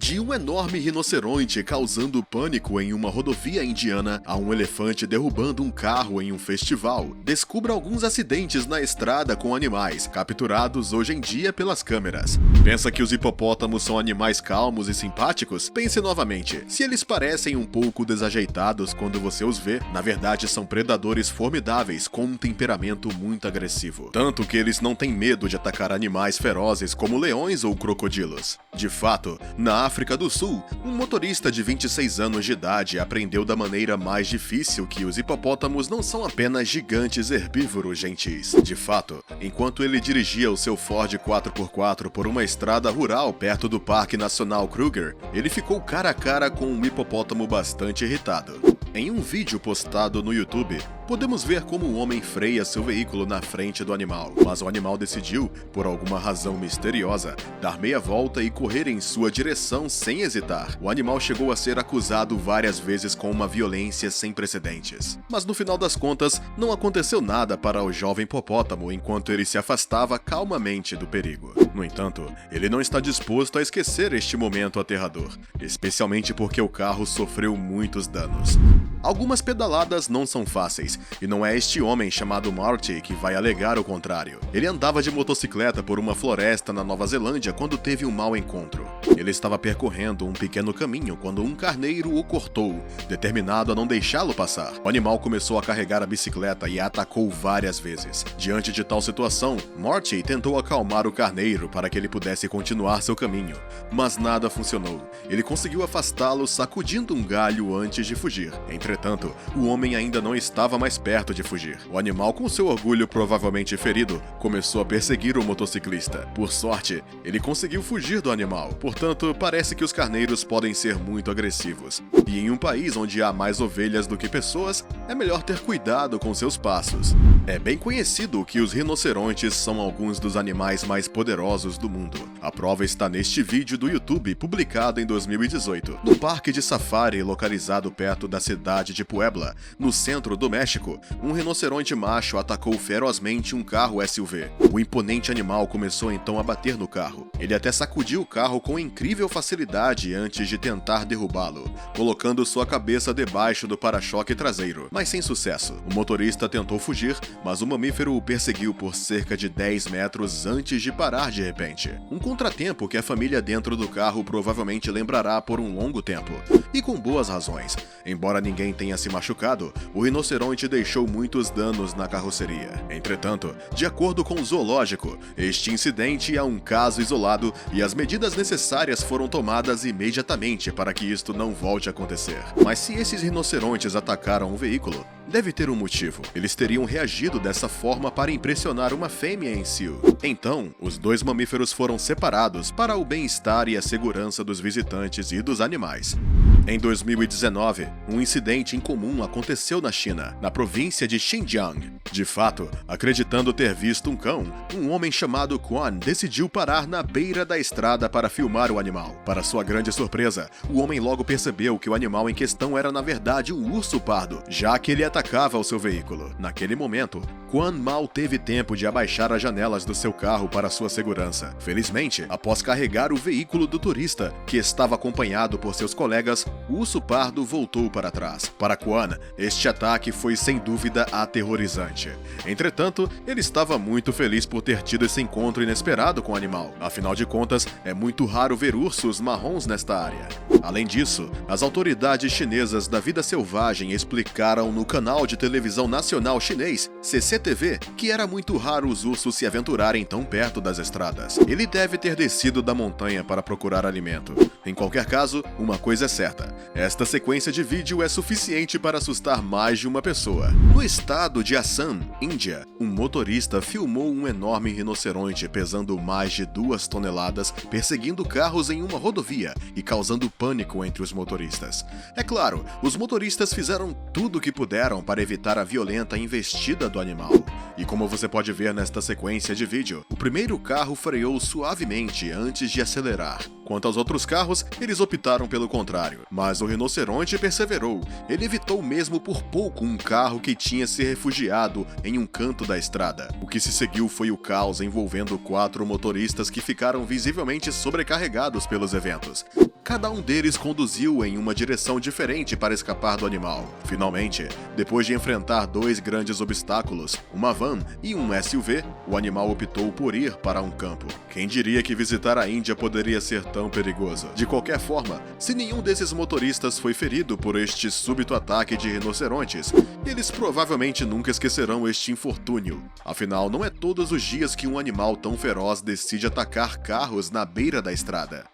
De um enorme rinoceronte causando pânico em uma rodovia indiana a um elefante derrubando um carro em um festival, descubra alguns acidentes na estrada com animais, capturados hoje em dia pelas câmeras. Pensa que os hipopótamos são animais calmos e simpáticos? Pense novamente. Se eles parecem um pouco desajeitados quando você os vê, na verdade são predadores formidáveis com um temperamento muito agressivo. Tanto que eles não têm medo de atacar animais ferozes como leões ou crocodilos. De fato, na África do Sul, um motorista de 26 anos de idade aprendeu da maneira mais difícil que os hipopótamos não são apenas gigantes herbívoros gentis. De fato, enquanto ele dirigia o seu Ford 4x4 por uma estrada rural perto do Parque Nacional Kruger, ele ficou cara a cara com um hipopótamo bastante irritado. Em um vídeo postado no YouTube, podemos ver como o homem freia seu veículo na frente do animal, mas o animal decidiu, por alguma razão misteriosa, dar meia volta e correr em sua direção sem hesitar. O animal chegou a ser acusado várias vezes com uma violência sem precedentes. Mas no final das contas, não aconteceu nada para o jovem hipopótamo enquanto ele se afastava calmamente do perigo. No entanto, ele não está disposto a esquecer este momento aterrador, especialmente porque o carro sofreu muitos danos. Algumas pedaladas não são fáceis, e não é este homem chamado Marty que vai alegar o contrário. Ele andava de motocicleta por uma floresta na Nova Zelândia quando teve um mau encontro. Ele estava percorrendo um pequeno caminho quando um carneiro o cortou, determinado a não deixá-lo passar. O animal começou a carregar a bicicleta e a atacou várias vezes. Diante de tal situação, Marty tentou acalmar o carneiro para que ele pudesse continuar seu caminho, mas nada funcionou. Ele conseguiu afastá-lo sacudindo um galho antes de fugir. Entretanto, o homem ainda não estava mais perto de fugir. O animal, com seu orgulho provavelmente ferido, começou a perseguir o motociclista. Por sorte, ele conseguiu fugir do animal. Portanto, parece que os carneiros podem ser muito agressivos. E em um país onde há mais ovelhas do que pessoas, é melhor ter cuidado com seus passos. É bem conhecido que os rinocerontes são alguns dos animais mais poderosos do mundo. A prova está neste vídeo do YouTube, publicado em 2018. No parque de safari localizado perto da cidade de Puebla, no centro do México, um rinoceronte macho atacou ferozmente um carro SUV. O imponente animal começou então a bater no carro. Ele até sacudiu o carro com incrível facilidade antes de tentar derrubá-lo, colocando sua cabeça debaixo do para-choque traseiro, mas sem sucesso. O motorista tentou fugir, mas o mamífero o perseguiu por cerca de 10 metros antes de parar de repente. Um contratempo que a família dentro do carro provavelmente lembrará por um longo tempo. E com boas razões. Embora ninguém tenha se machucado, o rinoceronte deixou muitos danos na carroceria. Entretanto, de acordo com o zoológico, este incidente é um caso isolado e as medidas necessárias foram tomadas imediatamente para que isto não volte a acontecer. Mas se esses rinocerontes atacaram o veículo, deve ter um motivo. Eles teriam reagido dessa forma para impressionar uma fêmea em Sioux. Então, os dois mamíferos foram separados para o bem-estar e a segurança dos visitantes e dos animais. Em 2019, um incidente incomum aconteceu na China, na província de Xinjiang. De fato, acreditando ter visto um cão, um homem chamado Quan decidiu parar na beira da estrada para filmar o animal. Para sua grande surpresa, o homem logo percebeu que o animal em questão era na verdade um urso pardo, já que ele atacava o seu veículo. Naquele momento, Quan mal teve tempo de abaixar as janelas do seu carro para sua segurança. Felizmente, após carregar o veículo do turista, que estava acompanhado por seus colegas, o urso pardo voltou para trás. Para Quan, este ataque foi sem dúvida aterrorizante. Entretanto, ele estava muito feliz por ter tido esse encontro inesperado com o animal. Afinal de contas, é muito raro ver ursos marrons nesta área. Além disso, as autoridades chinesas da vida selvagem explicaram no canal de televisão nacional chinês, CCTV, que era muito raro os ursos se aventurarem tão perto das estradas. Ele deve ter descido da montanha para procurar alimento. Em qualquer caso, uma coisa é certa: esta sequência de vídeo é suficiente para assustar mais de uma pessoa. No estado de Assam, Índia, um motorista filmou um enorme rinoceronte pesando mais de 2 toneladas perseguindo carros em uma rodovia e causando pânico entre os motoristas. É claro, os motoristas fizeram tudo o que puderam para evitar a violenta investida do animal. E como você pode ver nesta sequência de vídeo, o primeiro carro freou suavemente antes de acelerar. Quanto aos outros carros, eles optaram pelo contrário. Mas o rinoceronte perseverou. Ele evitou mesmo por pouco um carro que tinha se refugiado em um canto da estrada. O que se seguiu foi o caos envolvendo 4 motoristas que ficaram visivelmente sobrecarregados pelos eventos. Cada um deles conduziu em uma direção diferente para escapar do animal. Finalmente, depois de enfrentar dois grandes obstáculos, uma van e um SUV, o animal optou por ir para um campo. Quem diria que visitar a Índia poderia ser tão perigoso? De qualquer forma, se nenhum desses motoristas foi ferido por este súbito ataque de rinocerontes, eles provavelmente nunca esquecerão este infortúnio. Afinal, não é todos os dias que um animal tão feroz decide atacar carros na beira da estrada.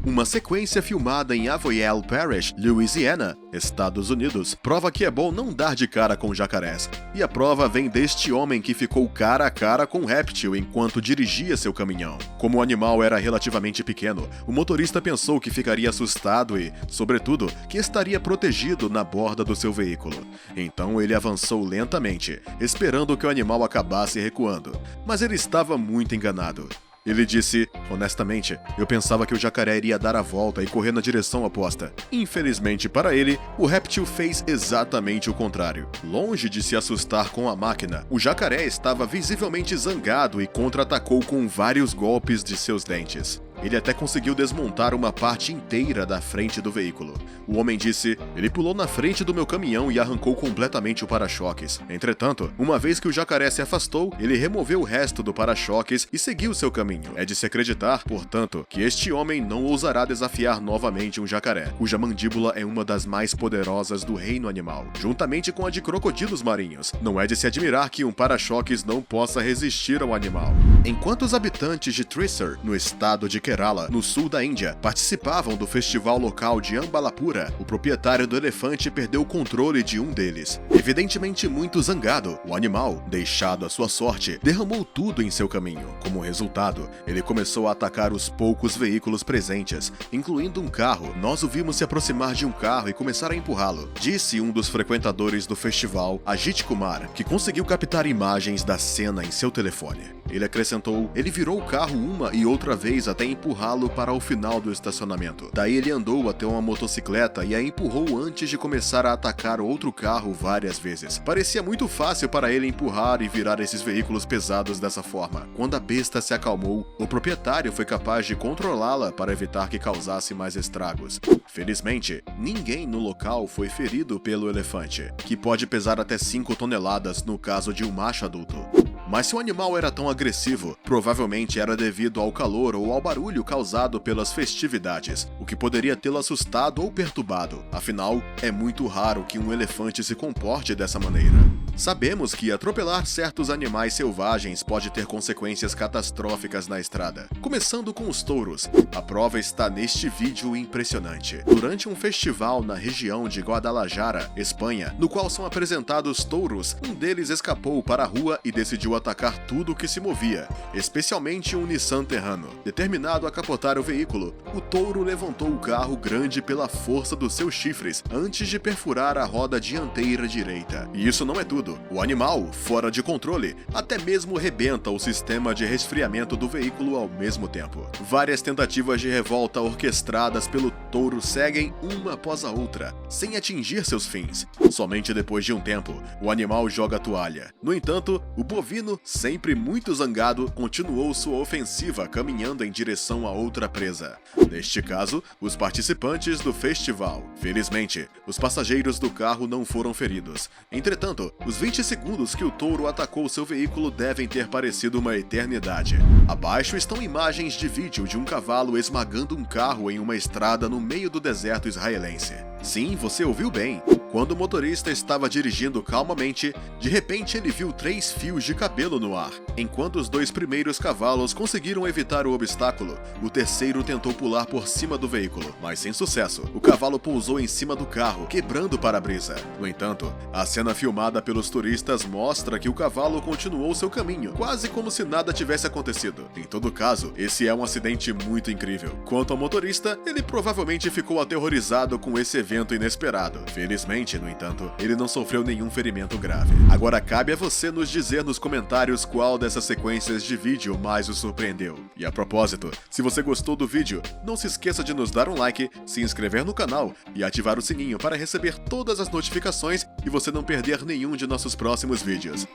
Uma sequência filmada em Avoyelles Parish, Louisiana, Estados Unidos, prova que é bom não dar de cara com jacarés. E a prova vem deste homem que ficou cara a cara com um réptil enquanto dirigia seu caminhão. Como o animal era relativamente pequeno, o motorista pensou que ficaria assustado e, sobretudo, que estaria protegido na borda do seu veículo. Então ele avançou lentamente, esperando que o animal acabasse recuando. Mas ele estava muito enganado. Ele disse, honestamente, eu pensava que o jacaré iria dar a volta e correr na direção oposta. Infelizmente para ele, o réptil fez exatamente o contrário. Longe de se assustar com a máquina, o jacaré estava visivelmente zangado e contra-atacou com vários golpes de seus dentes. Ele até conseguiu desmontar uma parte inteira da frente do veículo. O homem disse, ele pulou na frente do meu caminhão e arrancou completamente o para-choques. Entretanto, uma vez que o jacaré se afastou, ele removeu o resto do para-choques e seguiu seu caminho. É de se acreditar, portanto, que este homem não ousará desafiar novamente um jacaré, cuja mandíbula é uma das mais poderosas do reino animal, juntamente com a de crocodilos marinhos. Não é de se admirar que um para-choques não possa resistir ao animal. Enquanto os habitantes de Thrissur, no estado de Kerala, no sul da Índia, participavam do festival local de Ambalapura, o proprietário do elefante perdeu o controle de um deles. Evidentemente muito zangado, o animal, deixado à sua sorte, derramou tudo em seu caminho. Como resultado, ele começou a atacar os poucos veículos presentes, incluindo um carro. Nós o vimos se aproximar de um carro e começar a empurrá-lo, disse um dos frequentadores do festival, Ajit Kumar, que conseguiu captar imagens da cena em seu telefone. Ele acrescentou, ele virou o carro uma e outra vez até empurrá-lo para o final do estacionamento. Daí ele andou até uma motocicleta e a empurrou antes de começar a atacar outro carro várias vezes. Parecia muito fácil para ele empurrar e virar esses veículos pesados dessa forma. Quando a besta se acalmou, o proprietário foi capaz de controlá-la para evitar que causasse mais estragos. Felizmente, ninguém no local foi ferido pelo elefante, que pode pesar até 5 toneladas no caso de um macho adulto. Mas se o animal era tão agressivo, provavelmente era devido ao calor ou ao barulho causado pelas festividades, o que poderia tê-lo assustado ou perturbado. Afinal, é muito raro que um elefante se comporte dessa maneira. Sabemos que atropelar certos animais selvagens pode ter consequências catastróficas na estrada. Começando com os touros, a prova está neste vídeo impressionante. Durante um festival na região de Guadalajara, Espanha, no qual são apresentados touros, um deles escapou para a rua e decidiu atacar tudo que se movia, especialmente um Nissan Terrano. Determinado a capotar o veículo, o touro levantou o carro grande pela força dos seus chifres antes de perfurar a roda dianteira direita. E isso não é tudo. O animal, fora de controle, até mesmo rebenta o sistema de resfriamento do veículo ao mesmo tempo. Várias tentativas de revolta orquestradas pelo touro seguem uma após a outra, sem atingir seus fins. Somente depois de um tempo, o animal joga a toalha. No entanto, o bovino, sempre muito zangado, continuou sua ofensiva caminhando em direção a outra presa. Neste caso, os participantes do festival. Felizmente, os passageiros do carro não foram feridos. Entretanto, os 20 segundos que o touro atacou seu veículo devem ter parecido uma eternidade. Abaixo estão imagens de vídeo de um cavalo esmagando um carro em uma estrada no meio do deserto israelense. Sim, você ouviu bem. Quando o motorista estava dirigindo calmamente, de repente ele viu 3 fios de cabelo no ar. Enquanto os 2 primeiros cavalos conseguiram evitar o obstáculo, o terceiro tentou pular por cima do veículo, mas sem sucesso. O cavalo pousou em cima do carro, quebrando o para-brisa. No entanto, a cena filmada pelos turistas mostra que o cavalo continuou seu caminho, quase como se nada tivesse acontecido. Em todo caso, esse é um acidente muito incrível. Quanto ao motorista, ele provavelmente ficou aterrorizado com esse evento inesperado. Felizmente, no entanto, ele não sofreu nenhum ferimento grave. Agora cabe a você nos dizer nos comentários qual dessas sequências de vídeo mais o surpreendeu. E a propósito, se você gostou do vídeo, não se esqueça de nos dar um like, se inscrever no canal e ativar o sininho para receber todas as notificações e você não perder nenhum de nossos próximos vídeos.